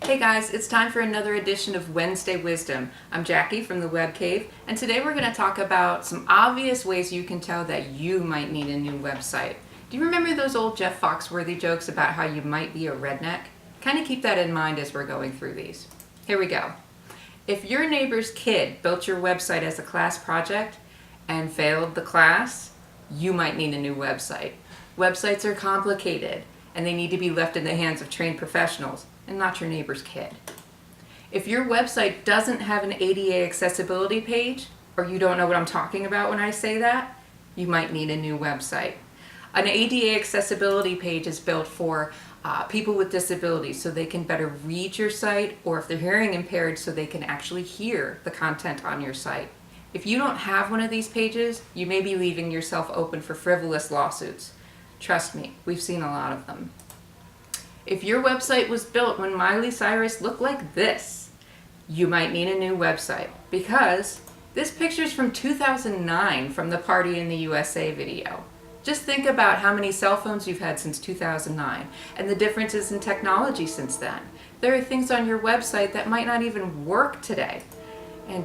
Hey guys, it's time for another edition of Wednesday Wisdom. I'm Jackie from the Web Cave, and today we're going to talk about some obvious ways you can tell that you might need a new website. Do you remember those old Jeff Foxworthy jokes about how you might be a redneck? Kind of keep that in mind as we're going through these. Here we go. If your neighbor's kid built your website as a class project and failed the class, you might need a new website. Websites are complicated, and they need to be left in the hands of trained professionals and not your neighbor's kid. If your website doesn't have an ADA accessibility page, or you don't know what I'm talking about when I say that, you might need a new website. An ADA accessibility page is built for people with disabilities so they can better read your site, or if they're hearing impaired so they can actually hear the content on your site. If you don't have one of these pages, you may be leaving yourself open for frivolous lawsuits. Trust me, we've seen a lot of them. If your website was built when Miley Cyrus looked like this, you might need a new website, because this picture's from 2009 from the Party in the USA video. Just think about how many cell phones you've had since 2009 and the differences in technology since then. There are things on your website that might not even work today. And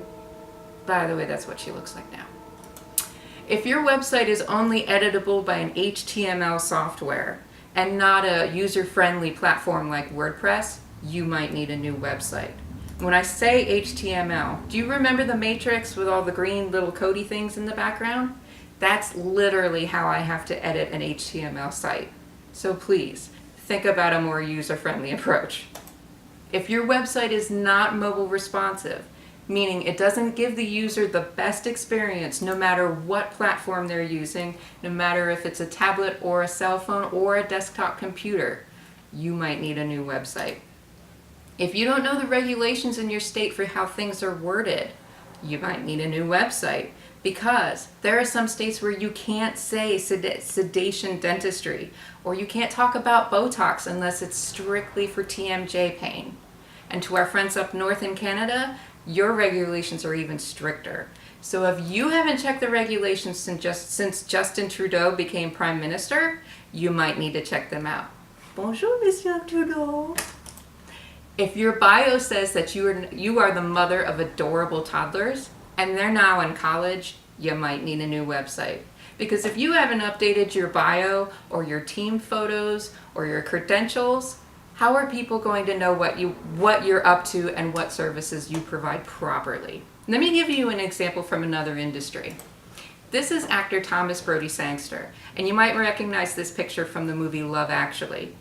by the way, that's what she looks like now. If your website is only editable by an HTML software and not a user-friendly platform like WordPress, you might need a new website. When I say HTML, do you remember the matrix with all the green little codey things in the background? That's literally how I have to edit an HTML site. So please, think about a more user-friendly approach. If your website is not mobile responsive, meaning it doesn't give the user the best experience no matter what platform they're using, no matter if it's a tablet or a cell phone or a desktop computer, you might need a new website. If you don't know the regulations in your state for how things are worded, you might need a new website, because there are some states where you can't say sedation dentistry, or you can't talk about Botox unless it's strictly for TMJ pain. And to our friends up north in Canada, your regulations are even stricter. So if you haven't checked the regulations since Justin Trudeau became Prime Minister, you might need to check them out. Bonjour, Monsieur Trudeau. If your bio says that you are the mother of adorable toddlers and they're now in college, you might need a new website. Because if you haven't updated your bio or your team photos or your credentials, how are people going to know what you're up to and what services you provide properly? Let me give you an example from another industry. This is actor Thomas Brody Sangster, and you might recognize this picture from the movie Love Actually.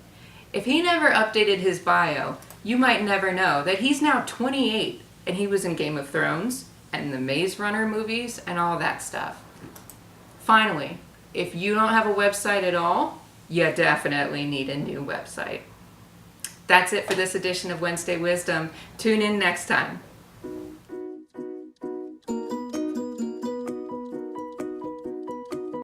If he never updated his bio, you might never know that he's now 28 and he was in Game of Thrones and the Maze Runner movies and all that stuff. Finally, if you don't have a website at all, you definitely need a new website. That's it for this edition of Wednesday Wisdom. Tune in next time.